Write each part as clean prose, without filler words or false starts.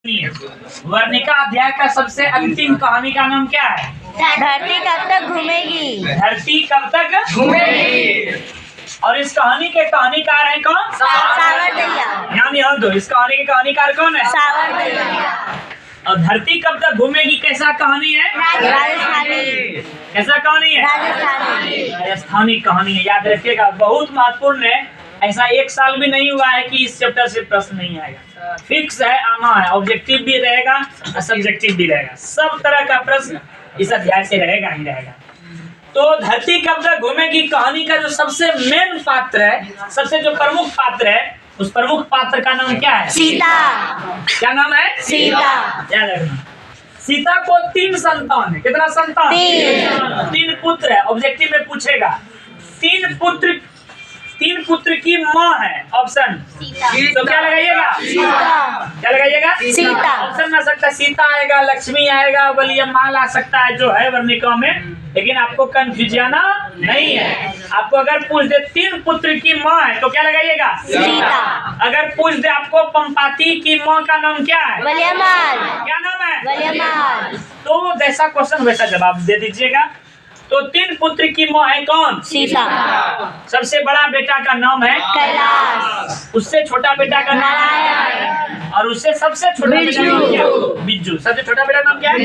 वर्णिका अध्याय का सबसे अंतिम कहानी का नाम क्या है? धरती कब तक घूमेगी। धरती कब तक घूमेगी। और इस कहानी के कहानीकार हैं कौन? सावरदैया। यानी हम दो इस कहानी के कहानीकार कौन है? सावरदैया। और धरती कब तक घूमेगी कैसा कहानी है? राजस्थानी। कैसा कहानी है? राजस्थानी। राजस्थानी कहानी है, याद रखिएगा, बहुत महत्वपूर्ण है। ऐसा एक साल भी नहीं हुआ है कि इस चैप्टर से प्रश्न नहीं आएगा। फिक्स है, आना है। ऑब्जेक्टिव भी रहेगा और सब्जेक्टिव भी रहेगा, सब तरह का प्रश्न इस अध्याय से रहेगा ही रहेगा। तो धरती कब तक घूमेगी कहानी का जो सबसे मेन पात्र है, सबसे जो प्रमुख पात्र है, उस प्रमुख पात्र का नाम क्या है? सीता। क्या नाम है? सीता। याद रखना। सीता को 3 संतान है। कितना संतान? 3 पुत्र है। ऑब्जेक्टिव में पूछेगा। 3 पुत्र की माँ है। ऑप्शन तो क्या लगाइएगा? सीता। क्या लगाइएगा? सीता। ऑप्शन आ सकता है सीता आएगा, लक्ष्मी आएगा, बलिया माल आ सकता है जो है वर्णिका में, लेकिन आपको कंफ्यूजन नहीं है। आपको अगर पूछ दे 3 पुत्र की माँ है तो क्या लगाइएगा? सीता। अगर पूछ दे आपको पंपाती की माँ का नाम क्या है? बलियामाल। क्या नाम है? बलियामाल। तो जैसा क्वेश्चन वैसा जवाब दे दीजिएगा। तो 3 पुत्र की माँ है कौन? सीता। सबसे बड़ा बेटा का नाम है कैलाश। उससे छोटा बेटा का नाम है, और उससे सबसे छोटा बेटा का नाम क्या है? बिज्जू। सबसे छोटा बेटा नाम क्या है?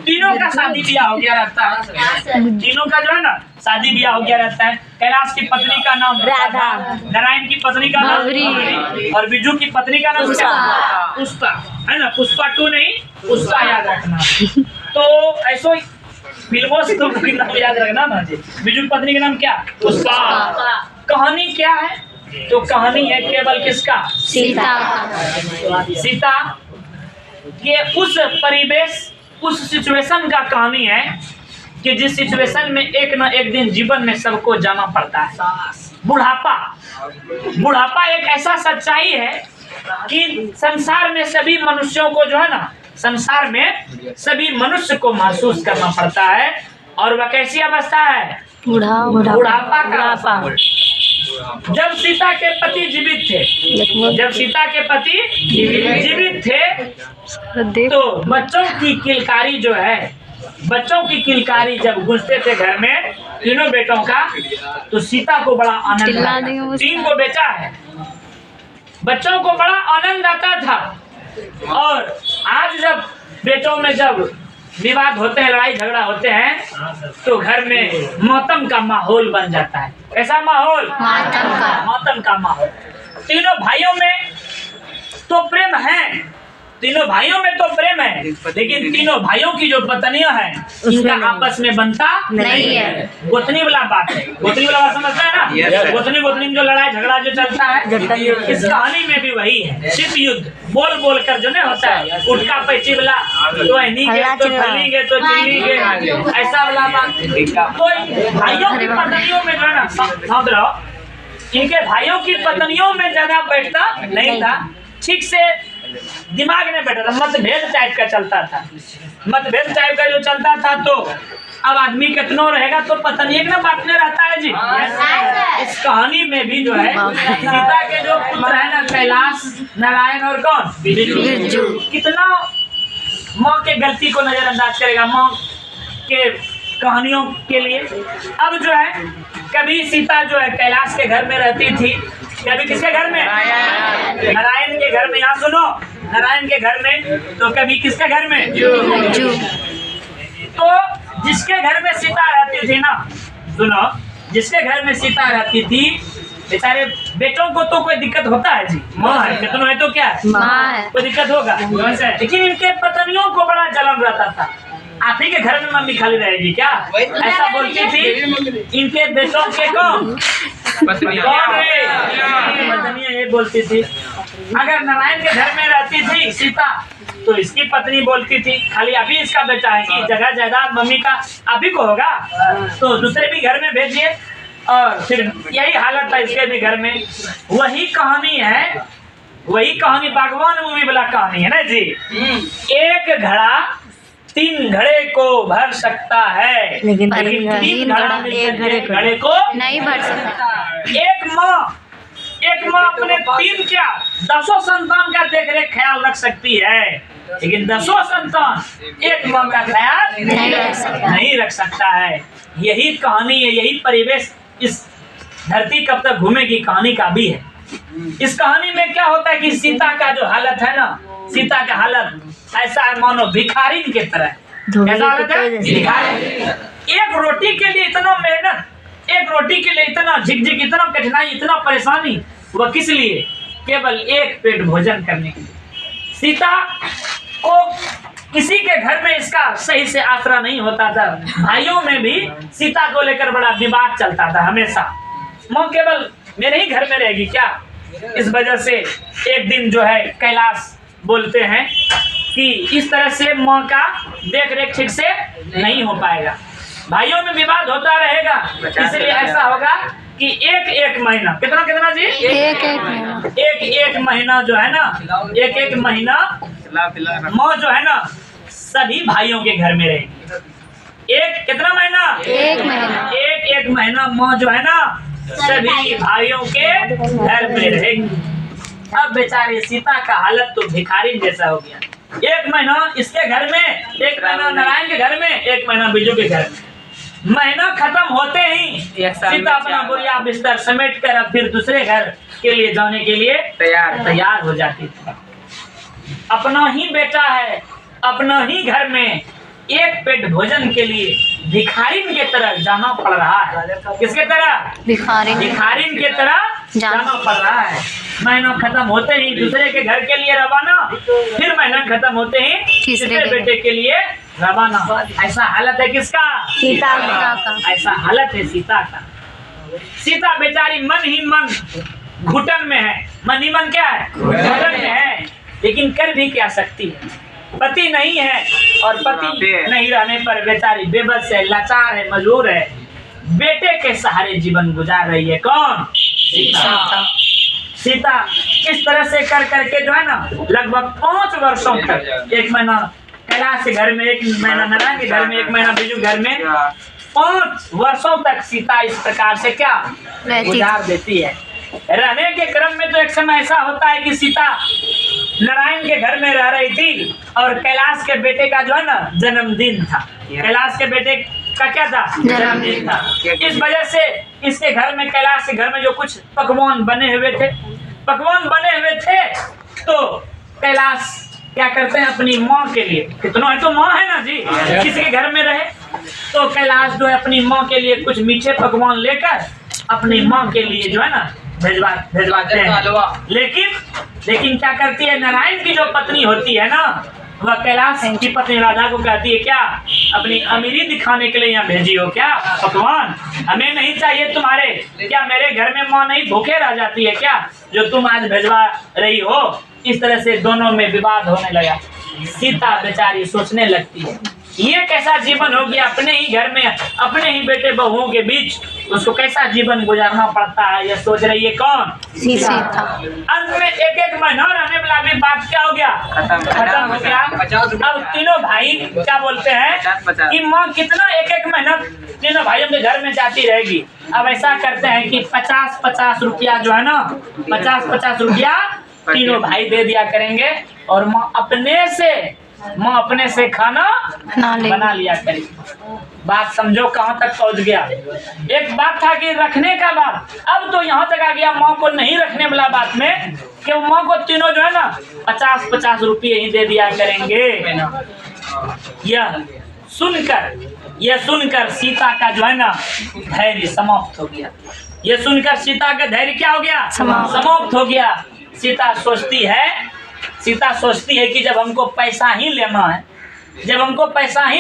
तीनों का शादी ब्याह हो गया रहता है। तीनों का जो है ना शादी ब्याह हो गया रहता है। कैलाश की पत्नी का नाम राधा। नारायण की पत्नी का नाम गौरी। और बिज्जू की पत्नी का नाम पुष्पा। पुष्पा है ना। पुष्पा 2 नहीं, पुष्पा याद रखना। तो ऐसो फिल्मों से तो नाम याद रखना ना जी। बिज्जू की पत्नी का नाम क्या? पुष्पा। कहानी क्या है? तो कहानी है केवल किसका? सीता। सीता के उस परिवेश, उस सिचुएशन का कहानी है कि जिस सिचुएशन में एक न एक दिन जीवन में सबको जाना पड़ता है। बुढ़ापा। बुढ़ापा एक ऐसा सच्चाई है कि संसार में सभी मनुष्यों को जो है ना, संसार में सभी मनुष्य को महसूस करना पड़ता है। और वह कैसी अवस्था है? बुढ़ापा का। जब सीता के पति जीवित थे, जब सीता के पति जीवित थे तो बच्चों की किलकारी जो है, बच्चों की किलकारी जब गूंजते थे घर में तीनों बेटों का, तो सीता को बड़ा आनंद आता। 3 को बेटा है, बच्चों को बड़ा आनंद आता था। और आज जब बेटों में जब विवाद होते हैं, लड़ाई झगड़ा होते हैं, तो घर में मातम का माहौल बन जाता है। ऐसा माहौल? मातम का माहौल। तीनों भाइयों में तो प्रेम है, तीनों भाइयों में तो प्रेम है, लेकिन तीनों भाइयों की जो पत्नियां हैं उनका आपस में बनता नहीं है। गोतनी वाला बात है। गोतनी वाला बात समझता है ना? गोतनी में जो लड़ाई झगड़ा जो चलता है, इस कहानी में भी वही है। शीत युद्ध बोल बोल कर जो नहीं होता है, उठका पैची वाला, तो फैलेंगे तो चिल्लेंगे, ऐसा वाला बात। तो भाइयों की पत्नियों में जो है ना, समझ रहो, इनके भाइयों की पत्नियों में ज्यादा बैठता नहीं था, ठीक से दिमाग में बैठा था। मतभेद टाइप का चलता था, मतभेद टाइप का जो चलता था। तो अब आदमी कितना रहेगा तो पत्नी एक ना बात में रहता है जी। इस कहानी में भी जो है सीता के जो पुत्र है ना, कैलाश, नारायण और कौन? बिज्जू। कितना माँ के गलती को नजरअंदाज करेगा माँ के कहानियों के लिए। अब जो है कभी सीता जो है कैलाश के घर में रहती थी, कभी किसके घर में? नारायण के घर में। यहाँ सुनो, नारायण के घर में, तो कभी किसके घर में? तो जिसके घर में सीता रहती थी ना, सुनो, जिसके घर में सीता रहती थी, बेचारे बेटों को तो कोई दिक्कत होता है जी। माँ है, कितनों है तो क्या है? माँ है, कोई दिक्कत होगा। लेकिन इनके पत्नियों को बड़ा जलन रहता था। आप ही के घर में मम्मी खाली रहेगी क्या? ऐसा बोलती थी इनके बेटों के कौन? पत्नियां ये बोलती थी। अगर नारायण के घर में रहती थी सीता, तो इसकी पत्नी बोलती थी खाली अभी इसका बेटा है कि जगह जायदाद मम्मी का अभी को होगा, तो दूसरे भी घर में भेजिए। और फिर यही हालत था इसके भी घर में। वही कहानी है, वही कहानी बागवान मूवी वाला कहानी है ना जी। एक घड़ा 3 घड़े को भर सकता है, लेकिन 3 घड़ा एक घड़े को नहीं भर सकता। एक माँ एक माँ अपने 3 क्या 10 संतान का देख रेख ख्याल रख सकती है, लेकिन 10 संतान एक माँ का ख्याल नहीं रख सकता है। यही कहानी है, यही परिवेश इस धरती कब तक घूमेगी कहानी का भी है। इस कहानी में क्या होता है कि सीता का जो हालत है ना, सीता का हालत ऐसा है मानो भिखारिन की तरह। कैसा हालत है? भिखारिन। एक रोटी के लिए इतना मेहनत, एक रोटी के लिए इतना झिकझिक, इतना कठिनाई, इतना परेशानी, वह किस लिए? केवल एक पेट भोजन करने के लिए। सीता को किसी के घर में इसका सही से आसरा नहीं होता था। भाइयों में भी सीता को लेकर बड़ा विवाद चलता था हमेशा। माँ केवल मेरे ही घर में रहेगी क्या? इस वजह से एक दिन जो है कैलाश बोलते हैं कि इस तरह से माँ का देख रेख ठीक से नहीं हो पाएगा। भाइयों में विवाद होता रहेगा, इसलिए ऐसा होगा कि एक महीना, कितना कितना जी? एक महीना जो है ना, एक महीना माँ जो है ना सभी भाइयों के घर में रहेगी। कितना महीना? एक महीना माँ जो है ना सभी भाइयों के घर में रहेगी। अब बेचारी सीता का हालत तो भिखारी जैसा हो गया। एक महीना इसके घर में, एक महीना नारायण के घर में, एक महीना बिजू के घर में। महीना खत्म होते ही सीता अपना बोरिया बिस्तर समेट कर अब फिर दूसरे घर के लिए जाने के लिए तैयार हो जाती थी। अपना ही बेटा है, अपना ही घर में एक पेट भोजन के लिए भिखारिन के तरह जाना पड़ रहा है। किसके तरह? भिखारिन के तरह जाना पड़ रहा है। महीना खत्म होते ही दूसरे के घर के लिए रवाना, फिर महीना खत्म होते ही तीसरे बेटे के लिए रवाना। ऐसा हालत है किसका? सीता का। ऐसा हालत है सीता का। सीता बेचारी मन ही मन घुटन में है। मन ही मन क्या है? घुटन में है। लेकिन कर भी क्या सकती है? पति नहीं है, और पति नहीं रहने पर बेचारी बेबस है, लाचार है, मजबूर है। बेटे के सहारे जीवन गुजार रही है। कौन? सीता इस तरह से कर करके जो है ना लगभग 5 वर्षों तक, एक महीना कैलाश के घर में, एक महीना नारायण के घर में, एक महीना बिजू घर में, 5 वर्षों तक सीता इस प्रकार से क्या गुजार देती है। रहने के क्रम में तो एक समय ऐसा होता है कि सीता नारायण के घर में रह रही थी और कैलाश के बेटे का जो है ना जन्मदिन था। कैलाश के बेटे का क्या था? जन्मदिन था। इस वजह से इसके घर में, कैलाश के घर में जो कुछ पकवान बने हुए थे तो कैलाश क्या करते हैं अपनी माँ के लिए, कितना है तो माँ है ना जी, किसी के घर में रहे तो कैलाश जो है अपनी माँ के लिए कुछ मीठे पकवान लेकर अपनी माँ के लिए जो है ना भेजवाते हैं। लेकिन क्या करती है नारायण की जो पत्नी होती है ना, वह कैलाश की पत्नी राधा को कहती है क्या अपनी अमीरी दिखाने के लिए यहाँ भेजी हो क्या पकवान? हमें नहीं चाहिए तुम्हारे। क्या मेरे घर में माँ नहीं भूखे रह जाती है क्या जो तुम आज भेजवा रही हो? इस तरह से दोनों में विवाद होने लगा। सीता बेचारी सोचने लगती है ये कैसा जीवन हो गया, अपने ही घर में अपने ही बेटे बहुओं के बीच उसको कैसा जीवन गुजारना पड़ता है। ये सोच रही है कौन? सीता। अंत में एक महीना रहने वाला भी बात क्या हो गया? खत्म हो गया। अब तीनों भाई क्या बोलते हैं कि माँ कितना एक महीना तीनों भाइयों के घर में जाती रहेगी। अब ऐसा करते हैं कि 50-50 रुपया जो है ना, 50-50 रुपया तीनों भाई दे दिया करेंगे और माँ अपने से खाना बना लिया करेगी। बात समझो कहाँ तक पहुँच गया। एक बात था कि रखने का बात, अब तो यहाँ तक आ गया माँ को नहीं रखने वाला बात में कि माँ को तीनों जो है ना 50-50 रुपये ही दे दिया करेंगे। यह सुनकर सीता का जो है ना धैर्य समाप्त हो गया। यह सुनकर सीता का धैर्य क्या हो गया? समाप्त हो गया। सीता सोचती है कि जब हमको पैसा ही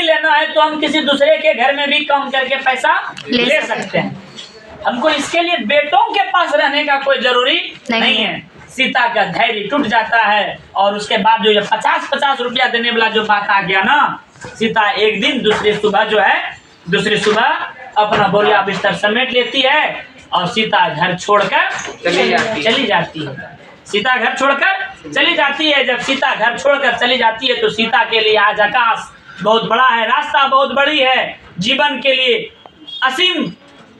लेना है तो हम किसी दूसरे के घर में भी काम करके पैसा ले सकते हैं। हमको इसके लिए बेटों के पास रहने का कोई जरूरी नहीं है। सीता का धैर्य टूट जाता है और उसके बाद जो ये 50-50 रुपया देने वाला जो बात आ गया ना, सीता एक दिन दूसरी सुबह अपना बोरिया बिस्तर समेट लेती है और सीता घर छोड़कर चली जाती है। सीता घर छोड़कर चली जाती है। जब सीता घर छोड़कर चली जाती है तो सीता के लिए आज आकाश बहुत बड़ा है, रास्ता बहुत बड़ी है, जीवन के लिए असीम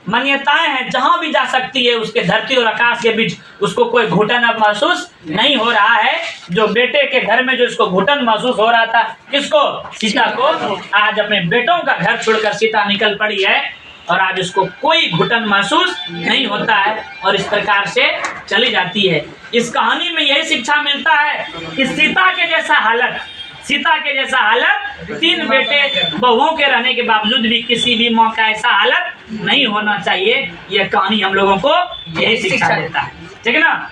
मान्यताएं हैं, जहां भी जा सकती है उसके धरती और आकाश के बीच उसको कोई घुटन अब महसूस नहीं हो रहा है। जो बेटे के घर में जो इसको घुटन महसूस हो रहा था, किसको? सीता को। आज अपने बेटों का घर छोड़कर सीता निकल पड़ी है और आज उसको कोई घुटन महसूस नहीं होता है और इस प्रकार से चली जाती है। इस कहानी में यही शिक्षा मिलता है कि सीता के जैसा हालत 3 बेटे बहुओं के रहने के बावजूद भी किसी भी माँ का ऐसा हालत नहीं होना चाहिए। यह कहानी हम लोगों को यही शिक्षा देता है। ठीक है ना।